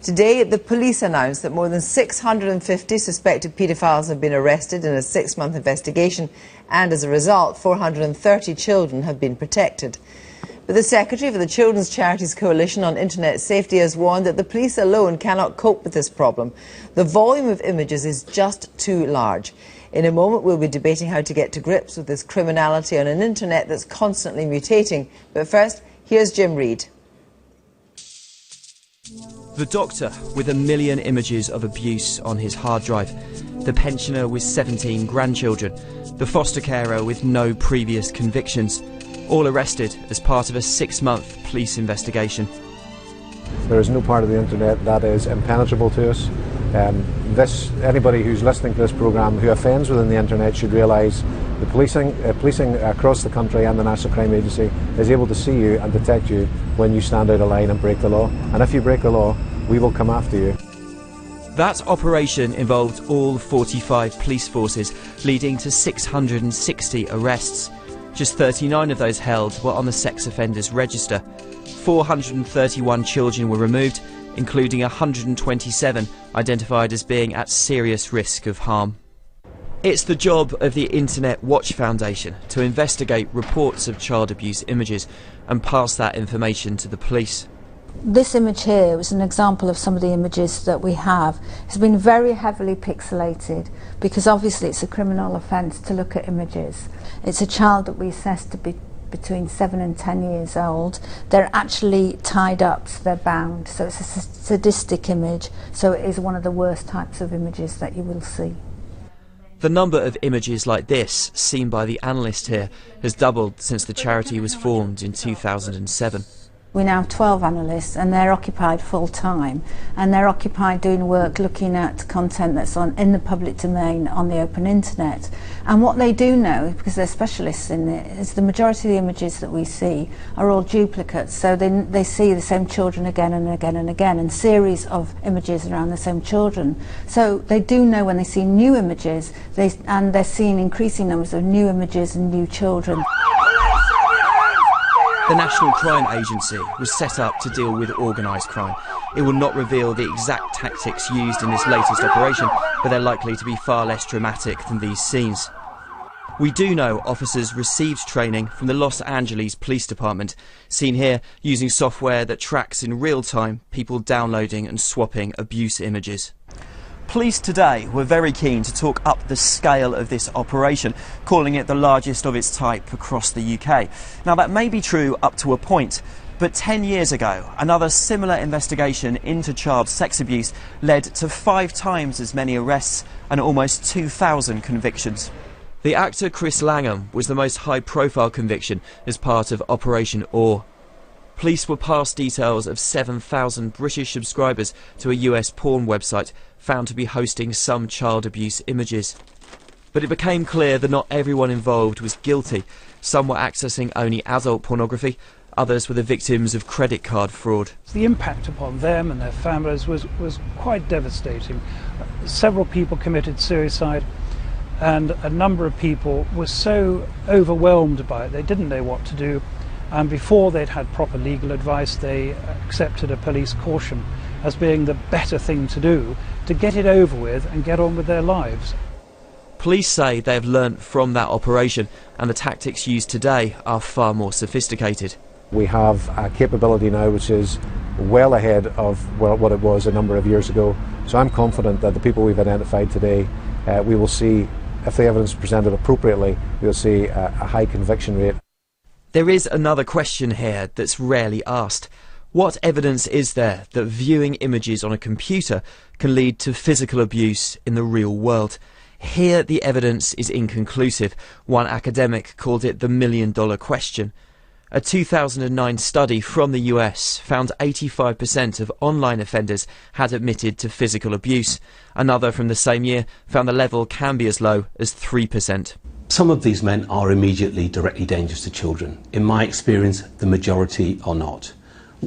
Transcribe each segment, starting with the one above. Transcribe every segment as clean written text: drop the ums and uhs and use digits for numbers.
Today, the police announced that more than 650 suspected paedophiles have been arrested in a 6-month investigation, and as a result, 430 children have been protected. But the Secretary for the Children's Charities Coalition on Internet Safety has warned that the police alone cannot cope with this problem. The volume of images is just too large. In a moment, we'll be debating how to get to grips with this criminality on an internet that's constantly mutating. But first, here's Jim Reid. The doctor with 1 million images of abuse on his hard drive. The pensioner with 17 grandchildren. The foster carer with no previous convictions. All arrested as part of a 6-month police investigation. There is no part of the internet that is impenetrable to us. Anybody who's listening to this programme who offends within the internet should realise the policing across the country and the National Crime Agency is able to see you and detect you when you stand out of line and break the law. And if you break the law, we will come after you. That operation involved all 45 police forces, leading to 660 arrests. Just 39 of those held were on the sex offenders register. 431 children were removed, including 127 identified as being at serious risk of harm. It's the job of the Internet Watch Foundation to investigate reports of child abuse images and pass that information to the police. This image here was an example of some of the images that we have. It's been very heavily pixelated because obviously it's a criminal offence to look at images. It's a child that we assess to be between 7 and 10 years old. They're actually tied up, so they're bound. So it's a sadistic image, so it is one of the worst types of images that you will see. The number of images like this, seen by the analyst here, has doubled since the charity was formed in 2007. We now have 12 analysts and they're occupied full time, and they're occupied doing work looking at content that's in the public domain on the open internet. And what they do know, because they're specialists in it, is the majority of the images that we see are all duplicates. So they see the same children again and again and again, and series of images around the same children. So they do know when they see new images, and they're seeing increasing numbers of new images and new children. The National Crime Agency was set up to deal with organised crime. It will not reveal the exact tactics used in this latest operation, but they're likely to be far less dramatic than these scenes. We do know officers received training from the Los Angeles Police Department, seen here using software that tracks in real time people downloading and swapping abuse images. Police today were very keen to talk up the scale of this operation, calling it the largest of its type across the UK. Now that may be true up to a point, but 10 years ago another similar investigation into child sex abuse led to 5 times as many arrests and almost 2,000 convictions. The actor Chris Langham was the most high-profile conviction as part of Operation Oar. Police were passed details of 7,000 British subscribers to a US porn website found to be hosting some child abuse images. But it became clear that not everyone involved was guilty. Some were accessing only adult pornography, others were the victims of credit card fraud. The impact upon them and their families was quite devastating. Several people committed suicide, and a number of people were so overwhelmed by it they didn't know what to do. And before they'd had proper legal advice, they accepted a police caution as being the better thing to do to get it over with and get on with their lives. Police say they have learnt from that operation, and the tactics used today are far more sophisticated. We have a capability now which is well ahead of what it was a number of years ago. So I'm confident that the people we've identified today, we will see, if the evidence is presented appropriately, we'll see a high conviction rate. There is another question here that's rarely asked. What evidence is there that viewing images on a computer can lead to physical abuse in the real world? Here the evidence is inconclusive. One academic called it the $1 million question. A 2009 study from the US found 85% of online offenders had admitted to physical abuse. Another from the same year found the level can be as low as 3%. Some of these men are immediately directly dangerous to children. In my experience, the majority are not.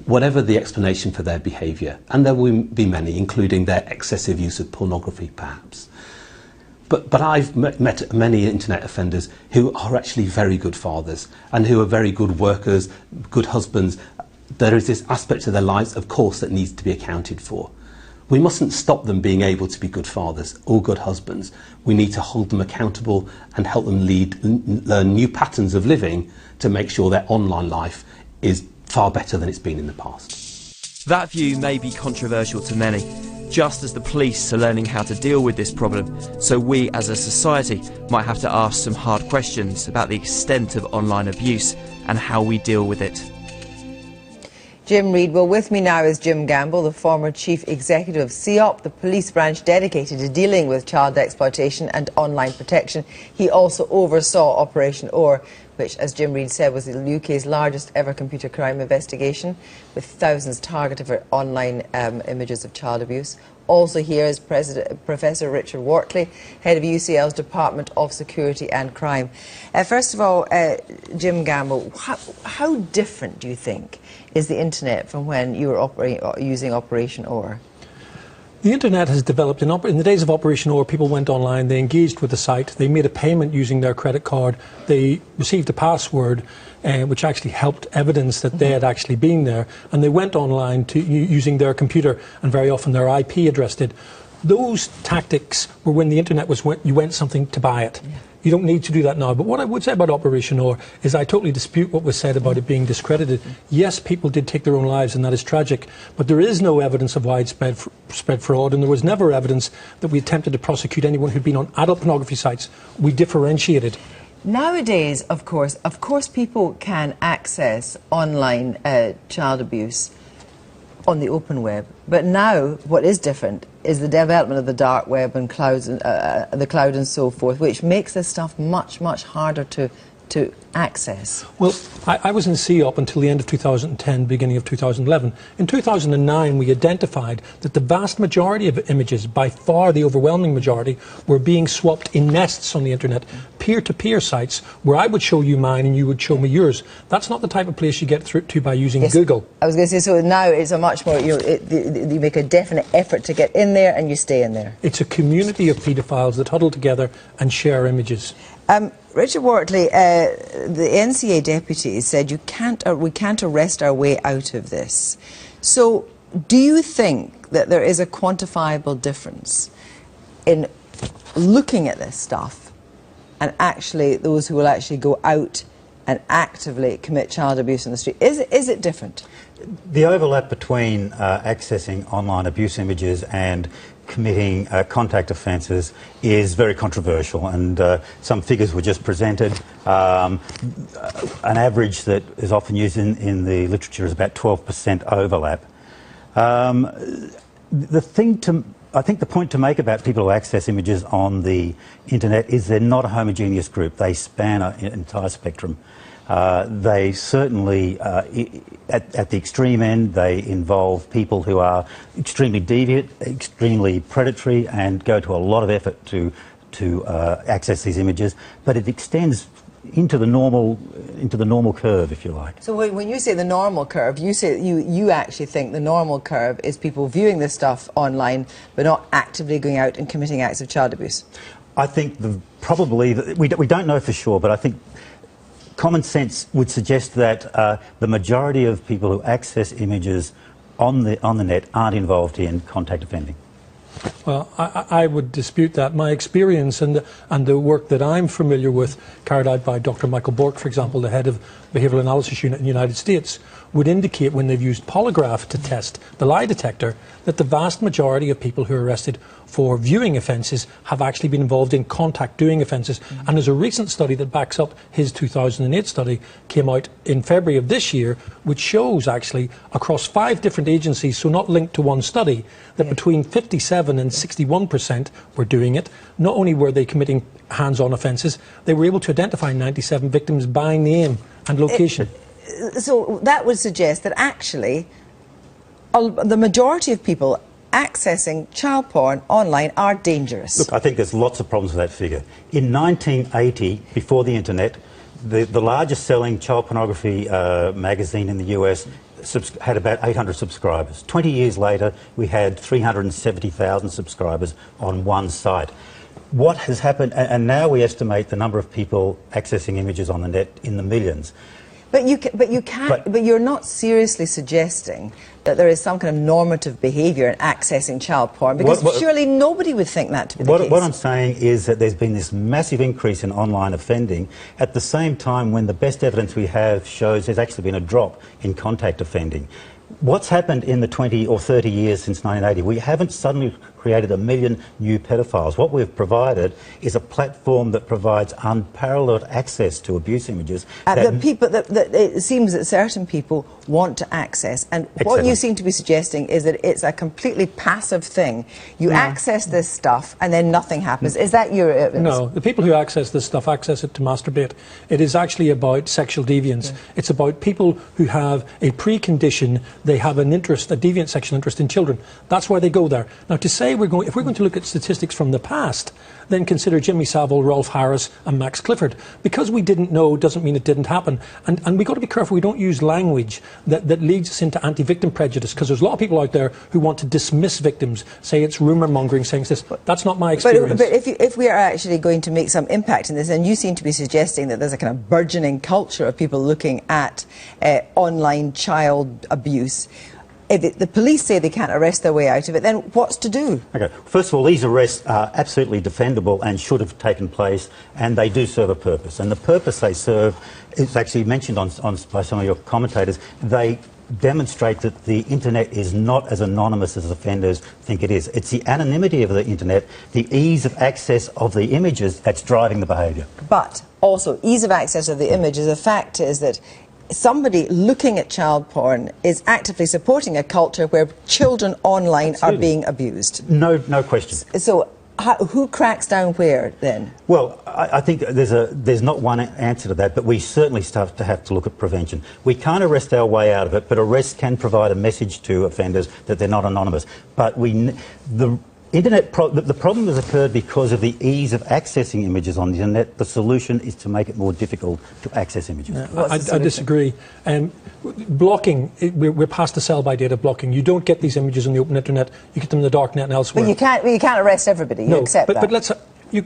Whatever the explanation for their behaviour, and there will be many, including their excessive use of pornography perhaps. But I've met many internet offenders who are actually very good fathers and who are very good workers, good husbands. There is this aspect of their lives, of course, that needs to be accounted for. We mustn't stop them being able to be good fathers or good husbands. We need to hold them accountable and help them learn new patterns of living to make sure their online life is far better than it's been in the past. That view may be controversial to many. Just as the police are learning how to deal with this problem, so we as a society might have to ask some hard questions about the extent of online abuse and how we deal with it. Jim Reid. Well, with me now is Jim Gamble, the former Chief Executive of CEOP, the police branch dedicated to dealing with child exploitation and online protection. He also oversaw Operation OR, which, as Jim Reid said, was the UK's largest ever computer crime investigation, with thousands targeted for online images of child abuse. Also here is Professor Richard Wortley, head of UCL's Department of Security and Crime. First of all, Jim Gamble, how different do you think is the internet from when you were using Operation OR? The internet has developed. In the days of Operation OR, people went online, they engaged with the site, they made a payment using their credit card, they received a password which actually helped evidence that they had actually been there, and they went online using their computer, and very often their IP address did. Those tactics were when the internet was when you went something to buy it. Yeah. You don't need to do that now. But what I would say about Operation OR is I totally dispute what was said about it being discredited. Yes, people did take their own lives, and that is tragic. But there is no evidence of widespread fraud, and there was never evidence that we attempted to prosecute anyone who'd been on adult pornography sites. We differentiated. Nowadays, of course, people can access online child abuse on the open web. But now, what is different is the development of the dark web and clouds, the cloud and so forth, which makes this stuff much, much harder to access. Well, I was in CEOP until the end of 2010, beginning of 2011. In 2009, we identified that the vast majority of images, by far the overwhelming majority, were being swapped in nests on the internet, peer-to-peer sites, where I would show you mine and you would show me yours. That's not the type of place you get through to by using Google. I was going to say, so now it's a much more, you make a definite effort to get in there and you stay in there. It's a community of paedophiles that huddle together and share images. Richard Wortley, the NCA deputy said we can't arrest our way out of this. So do you think that there is a quantifiable difference in looking at this stuff and actually those who will actually go out and actively commit child abuse in the street? Is it different? The overlap between accessing online abuse images and committing contact offences is very controversial, and some figures were just presented. An average that is often used in the literature is about 12% overlap. I think the point to make about people who access images on the internet is they're not a homogeneous group. They span an entire spectrum. They certainly, at the extreme end, they involve people who are extremely deviant, extremely predatory, and go to a lot of effort to access these images. But it extends into the normal curve, if you like. So when you say the normal curve, you actually think the normal curve is people viewing this stuff online, but not actively going out and committing acts of child abuse. I think we don't know for sure, but I think common sense would suggest that the majority of people who access images on the net aren't involved in contact offending. Well, I would dispute that. My experience and the work that I'm familiar with, carried out by Dr. Michael Bork, for example, the head of Behavioural Analysis Unit in the United States, would indicate when they've used polygraph to test the lie detector that the vast majority of people who are arrested for viewing offences have actually been involved in contact doing offences. And there's a recent study that backs up his 2008 study, came out in February of this year, which shows actually across 5 different agencies, so not linked to one study, that between 57 and 61% were doing it. Not only were they committing hands-on offences, they were able to identify 97 victims by name and location. So that would suggest that actually the majority of people accessing child porn online are dangerous. Look, I think there's lots of problems with that figure. In 1980, before the internet, the largest selling child pornography magazine in the US had about 800 subscribers. 20 years later, we had 370,000 subscribers on one site. What has happened, and now we estimate the number of people accessing images on the net in the millions. But you're not seriously suggesting that there is some kind of normative behaviour in accessing child porn, because surely nobody would think that to be the case. What I'm saying is that there's been this massive increase in online offending at the same time when the best evidence we have shows there's actually been a drop in contact offending. What's happened in the 20 or 30 years since 1980? We haven't suddenly created 1 million new pedophiles. What we've provided is a platform that provides unparalleled access to abuse images. It seems that certain people want to access, and what you seem to be suggesting is that it's a completely passive thing. You access this stuff and then nothing happens. Is that your evidence? No, the people who access this stuff access it to masturbate. It is actually about sexual deviance. It's about people who have a precondition, they have an interest, a deviant sexual interest in children. That's why they go there. Now, to say if we're going to look at statistics from the past, then consider Jimmy Savile, Rolf Harris and Max Clifford. Because we didn't know doesn't mean it didn't happen. And we've got to be careful we don't use language that leads us into anti-victim prejudice, because there's a lot of people out there who want to dismiss victims, say it's rumour mongering, saying this. That's not my experience. But if we are actually going to make some impact in this, and you seem to be suggesting that there's a kind of burgeoning culture of people looking at online child abuse, if the police say they can't arrest their way out of it, then what's to do? Okay. First of all, these arrests are absolutely defendable and should have taken place, and they do serve a purpose. And the purpose they serve is actually mentioned by some of your commentators. They demonstrate that the internet is not as anonymous as offenders think it is. It's the anonymity of the internet, the ease of access of the images that's driving the behaviour. But also, ease of access of the images, the fact is that somebody looking at child porn is actively supporting a culture where children online are being abused. No question. So who cracks down where then? Well, I think there's not one answer to that, but we certainly have to look at prevention. We can't arrest our way out of it, but arrests can provide a message to offenders that they're not anonymous. But the problem has occurred because of the ease of accessing images on the internet. The solution is to make it more difficult to access images. I disagree. Blocking, we're past the sell-by date of blocking. You don't get these images on the open internet. You get them in the dark net and elsewhere. But you can't arrest everybody. You accept that.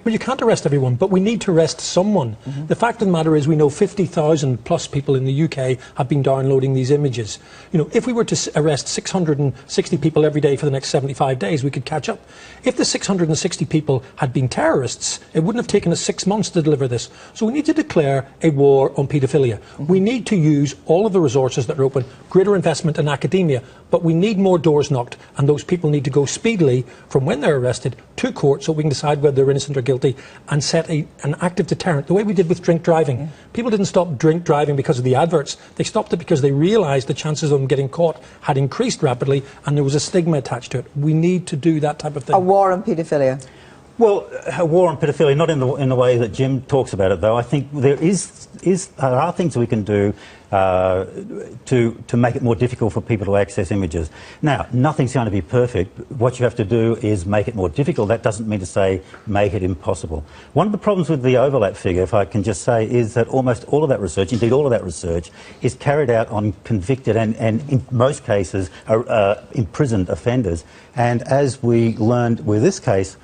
But you can't arrest everyone, but we need to arrest someone. The fact of the matter is we know 50,000 plus people in the UK have been downloading these images. You know, if we were to arrest 660 people every day for the next 75 days, we could catch up. If the 660 people had been terrorists, it wouldn't have taken us 6 months to deliver this. So we need to declare a war on paedophilia. We need to use all of the resources that are open, greater investment in academia, but we need more doors knocked, and those people need to go speedily from when they're arrested to court so we can decide whether they're innocent or guilty and set an active deterrent, the way we did with drink driving. People didn't stop drink driving because of the adverts. They stopped it because they realised the chances of them getting caught had increased rapidly and there was a stigma attached to it. We need to do that type of thing. A war on paedophilia. Well, a war on paedophilia, not in the way that Jim talks about it, though. I think there are things we can do to make it more difficult for people to access images. Now, nothing's going to be perfect. What you have to do is make it more difficult. That doesn't mean to say make it impossible. One of the problems with the overlap figure, if I can just say, is that almost all of that research, indeed all of that research, is carried out on convicted and in most cases, imprisoned offenders. And as we learned with this case,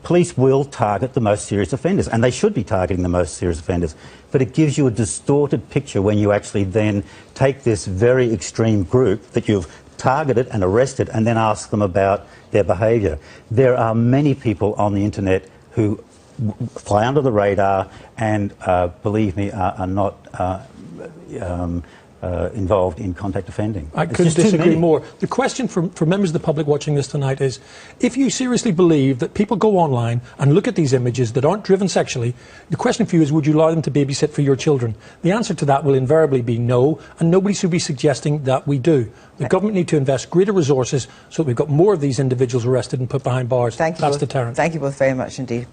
police will target the most serious offenders, and they should be targeting the most serious offenders. But it gives you a distorted picture when you actually then take this very extreme group that you've targeted and arrested and then ask them about their behaviour. There are many people on the internet who fly under the radar and, believe me, are not involved in contact offending. I couldn't disagree more. The question for members of the public watching this tonight is, if you seriously believe that people go online and look at these images that aren't driven sexually, the question for you is, would you allow them to babysit for your children? The answer to that will invariably be no, and nobody should be suggesting that we do. The government need to invest greater resources so that we've got more of these individuals arrested and put behind bars. That's deterrent. Thank you both very much indeed.